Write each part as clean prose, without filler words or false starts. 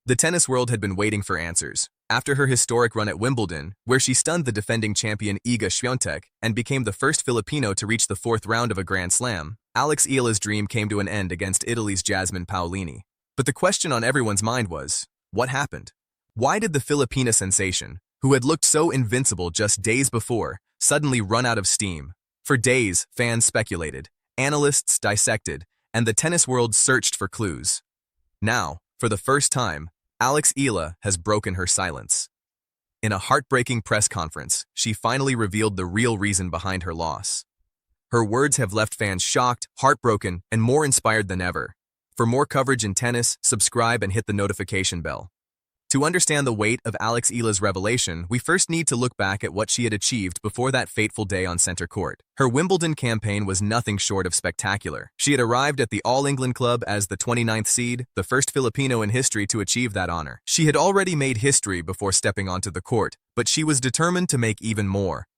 The tennis world had been waiting for answers. After her historic run at Wimbledon, where she stunned the defending champion Iga Świątek and became the first Filipino to reach the fourth round of a Grand Slam, Alex Eala's dream came to an end against Italy's Jasmine Paolini. But the question on everyone's mind was, what happened? Why did the Filipina sensation, who had looked so invincible just days before, suddenly run out of steam? For days, fans speculated, analysts dissected, and the tennis world searched for clues. Now, for the first time, Alex Eala has broken her silence. In a heartbreaking press conference, she finally revealed the real reason behind her loss. Her words have left fans shocked, heartbroken, and more inspired than ever. For more coverage in tennis, subscribe and hit the notification bell. To understand the weight of Alex Eala's revelation, we first need to look back at what she had achieved before that fateful day on center court. Her Wimbledon campaign was nothing short of spectacular. She had arrived at the All-England club as the 29th seed, the first Filipino in history to achieve that honor. She had already made history before stepping onto the court, but she was determined to make even more.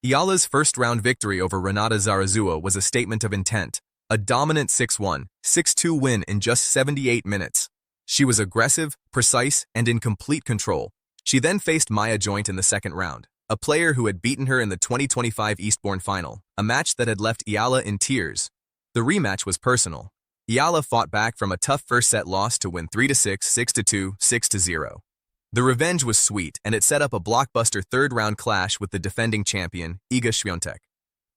Eala's first-round victory over Renata Zarazua was a statement of intent, a dominant 6-1, 6-2 win in just 78 minutes. She was aggressive, precise, and in complete control. She then faced Maya Joint in the second round, a player who had beaten her in the 2025 Eastbourne final, a match that had left Eala in tears. The rematch was personal. Eala fought back from a tough first-set loss to win 3-6, 6-2, 6-0. The revenge was sweet, and it set up a blockbuster third-round clash with the defending champion, Iga Świątek.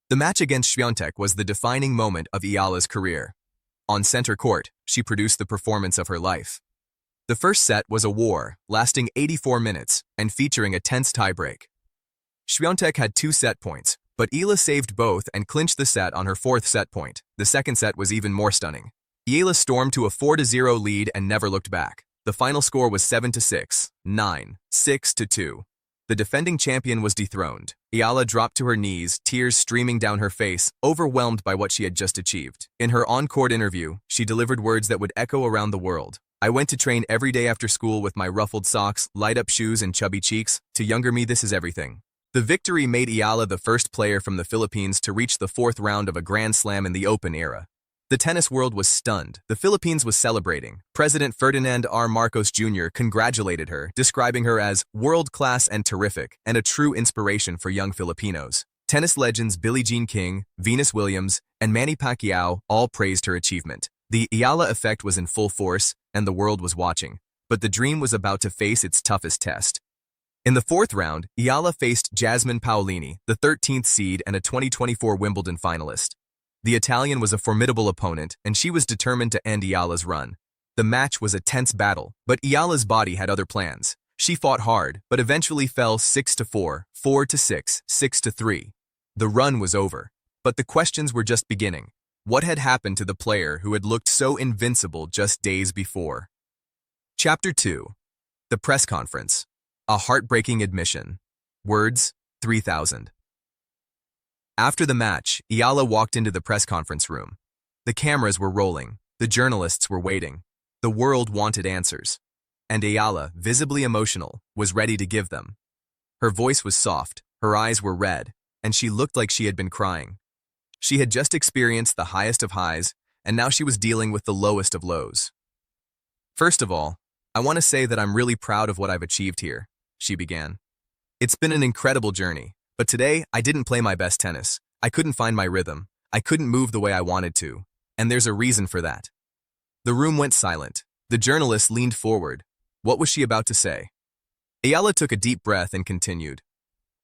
The match against Świątek was the defining moment of Eala's career. On center court, she produced the performance of her life. The first set was a war, lasting 84 minutes and featuring a tense tiebreak. Świątek had 2 set points, but Eala saved both and clinched the set on her 4th set point. The second set was even more stunning. Eala stormed to a 4-0 lead and never looked back. The final score was 7-6, 9, 6-2. The defending champion was dethroned. Eala dropped to her knees, tears streaming down her face, overwhelmed by what she had just achieved. In her on-court interview, she delivered words that would echo around the world. "I went to train every day after school with my ruffled socks, light-up shoes, and chubby cheeks. To younger me, this is everything." The victory made Eala the first player from the Philippines to reach the 4th round of a Grand Slam in the Open era. The tennis world was stunned. The Philippines was celebrating. President Ferdinand R. Marcos Jr. congratulated her, describing her as world-class and terrific, and a true inspiration for young Filipinos. Tennis legends Billie Jean King, Venus Williams, and Manny Pacquiao all praised her achievement. The Eala effect was in full force, and the world was watching. But the dream was about to face its toughest test. In the 4th round, Eala faced Jasmine Paolini, the 13th seed and a 2024 Wimbledon finalist. The Italian was a formidable opponent, and she was determined to end Eala's run. The match was a tense battle, but Eala's body had other plans. She fought hard, but eventually fell 6-4, 4-6, 6-3. The run was over, but the questions were just beginning. What had happened to the player who had looked so invincible just days before? Chapter 2. The Press Conference. A Heartbreaking Admission. Words, 3,000. After the match, Eala walked into the press conference room. The cameras were rolling. The journalists were waiting. The world wanted answers. And Eala, visibly emotional, was ready to give them. Her voice was soft, her eyes were red, and she looked like she had been crying. She had just experienced the highest of highs, and now she was dealing with the lowest of lows. "First of all, I want to say that I'm really proud of what I've achieved here," she began. "It's been an incredible journey. But today, I didn't play my best tennis. I couldn't find my rhythm. I couldn't move the way I wanted to. And there's a reason for that." The room went silent. The journalist leaned forward. What was she about to say? Eala took a deep breath and continued.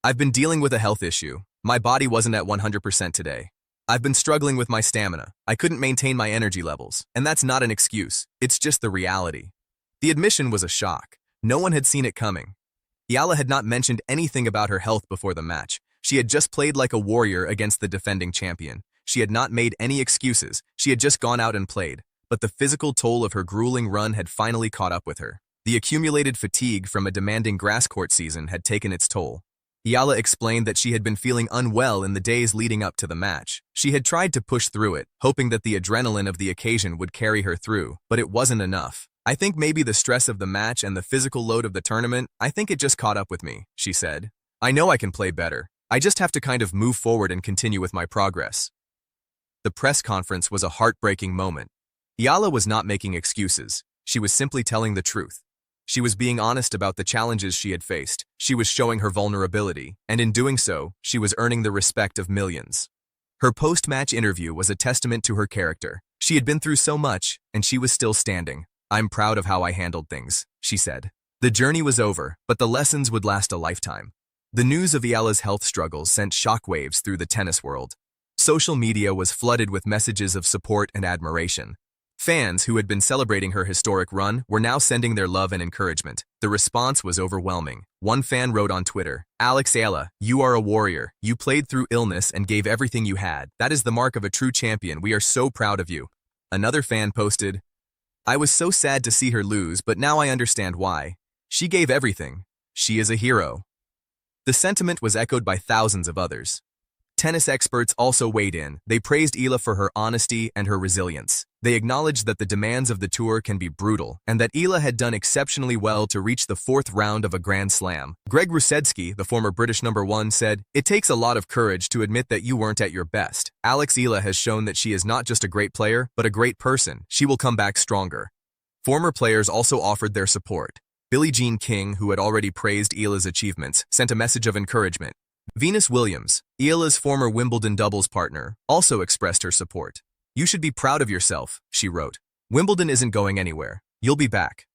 "I've been dealing with a health issue. My body wasn't at 100% today. I've been struggling with my stamina. I couldn't maintain my energy levels. And that's not an excuse. It's just the reality." The admission was a shock. No one had seen it coming. Eala had not mentioned anything about her health before the match. She had just played like a warrior against the defending champion. She had not made any excuses. She had just gone out and played. But the physical toll of her grueling run had finally caught up with her. The accumulated fatigue from a demanding grass court season had taken its toll. Eala explained that she had been feeling unwell in the days leading up to the match. She had tried to push through it, hoping that the adrenaline of the occasion would carry her through, but it wasn't enough. "I think maybe the stress of the match and the physical load of the tournament, I think it just caught up with me," she said. "I know I can play better. I just have to kind of move forward and continue with my progress." The press conference was a heartbreaking moment. Eala was not making excuses. She was simply telling the truth. She was being honest about the challenges she had faced. She was showing her vulnerability, and in doing so, she was earning the respect of millions. Her post-match interview was a testament to her character. She had been through so much, and she was still standing. "I'm proud of how I handled things," she said. The journey was over, but the lessons would last a lifetime. The news of Eala's health struggles sent shockwaves through the tennis world. Social media was flooded with messages of support and admiration. Fans who had been celebrating her historic run were now sending their love and encouragement. The response was overwhelming. One fan wrote on Twitter, "Alex Eala, you are a warrior. You played through illness and gave everything you had. That is the mark of a true champion. We are so proud of you." Another fan posted, "I was so sad to see her lose, but now I understand why. She gave everything. She is a hero." The sentiment was echoed by thousands of others. Tennis experts also weighed in. They praised Eala for her honesty and her resilience. They acknowledged that the demands of the tour can be brutal, and that Eala had done exceptionally well to reach the fourth round of a Grand Slam. Greg Rusedski, the former British #1, said, "It takes a lot of courage to admit that you weren't at your best. Alex Eala has shown that she is not just a great player, but a great person. She will come back stronger." Former players also offered their support. Billie Jean King, who had already praised Eala's achievements, sent a message of encouragement. Venus Williams, Eala's former Wimbledon doubles partner, also expressed her support. "You should be proud of yourself," she wrote. "Wimbledon isn't going anywhere. You'll be back."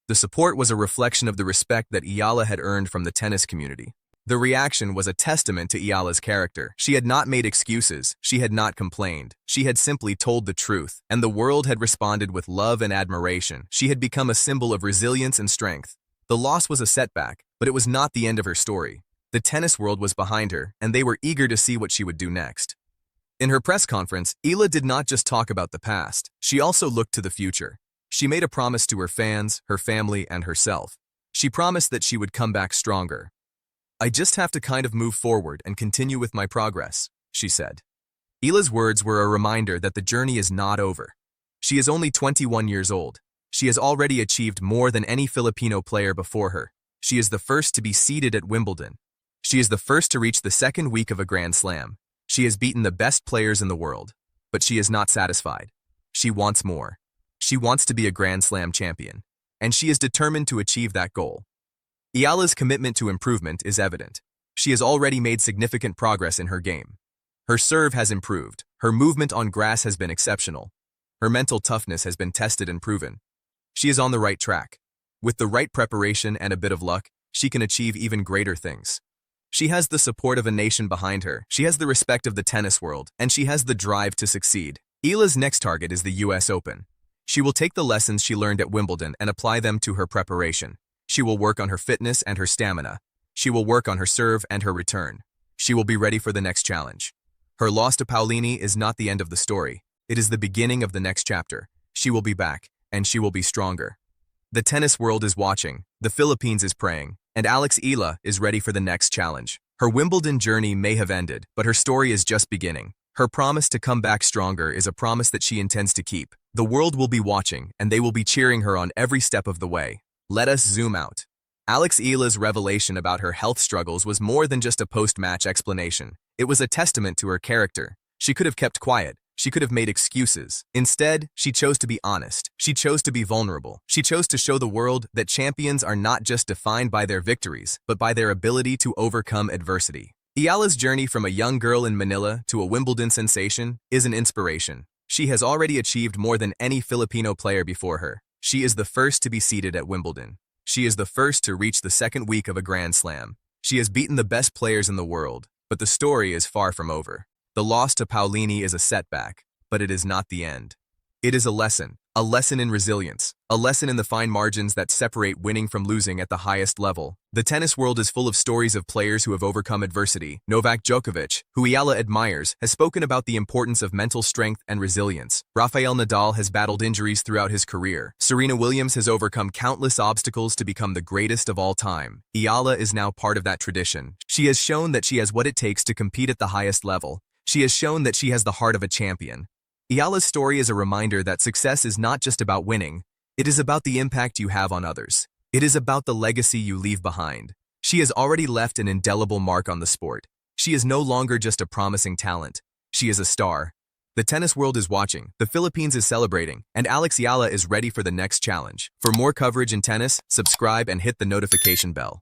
The support was a reflection of the respect that Eala had earned from the tennis community. The reaction was a testament to Eala's character. She had not made excuses. She had not complained. She had simply told the truth, and the world had responded with love and admiration. She had become a symbol of resilience and strength. The loss was a setback, but it was not the end of her story. The tennis world was behind her, and they were eager to see what she would do next. In her press conference, Eala did not just talk about the past. She also looked to the future. She made a promise to her fans, her family, and herself. She promised that she would come back stronger. "I just have to kind of move forward and continue with my progress," she said. Eala's words were a reminder that the journey is not over. She is only 21 years old. She has already achieved more than any Filipino player before her. She is the first to be seeded at Wimbledon. She is the first to reach the second week of a Grand Slam. She has beaten the best players in the world, but she is not satisfied. She wants more. She wants to be a Grand Slam champion, and she is determined to achieve that goal. Eala's commitment to improvement is evident. She has already made significant progress in her game. Her serve has improved. Her movement on grass has been exceptional. Her mental toughness has been tested and proven. She is on the right track. With the right preparation and a bit of luck, she can achieve even greater things. She has the support of a nation behind her. She has the respect of the tennis world, and she has the drive to succeed. Eala's next target is the US Open. She will take the lessons she learned at Wimbledon and apply them to her preparation. She will work on her fitness and her stamina. She will work on her serve and her return. She will be ready for the next challenge. Her loss to Paolini is not the end of the story. It is the beginning of the next chapter. She will be back, and she will be stronger. The tennis world is watching, the Philippines is praying, and Alex Eala is ready for the next challenge. Her Wimbledon journey may have ended, but her story is just beginning. Her promise to come back stronger is a promise that she intends to keep. The world will be watching, and they will be cheering her on every step of the way. Let us zoom out. Alex Eala's revelation about her health struggles was more than just a post-match explanation. It was a testament to her character. She could have kept quiet. She could have made excuses. Instead, she chose to be honest. She chose to be vulnerable. She chose to show the world that champions are not just defined by their victories, but by their ability to overcome adversity. Eala's journey from a young girl in Manila to a Wimbledon sensation is an inspiration. She has already achieved more than any Filipino player before her. She is the first to be seeded at Wimbledon. She is the first to reach the second week of a Grand Slam. She has beaten the best players in the world, but the story is far from over. The loss to Paolini is a setback, but it is not the end. It is a lesson in resilience, a lesson in the fine margins that separate winning from losing at the highest level. The tennis world is full of stories of players who have overcome adversity. Novak Djokovic, who Eala admires, has spoken about the importance of mental strength and resilience. Rafael Nadal has battled injuries throughout his career. Serena Williams has overcome countless obstacles to become the greatest of all time. Eala is now part of that tradition. She has shown that she has what it takes to compete at the highest level. She has shown that she has the heart of a champion. Eala's story is a reminder that success is not just about winning. It is about the impact you have on others. It is about the legacy you leave behind. She has already left an indelible mark on the sport. She is no longer just a promising talent. She is a star. The tennis world is watching, the Philippines is celebrating, and Alex Eala is ready for the next challenge. For more coverage in tennis, subscribe and hit the notification bell.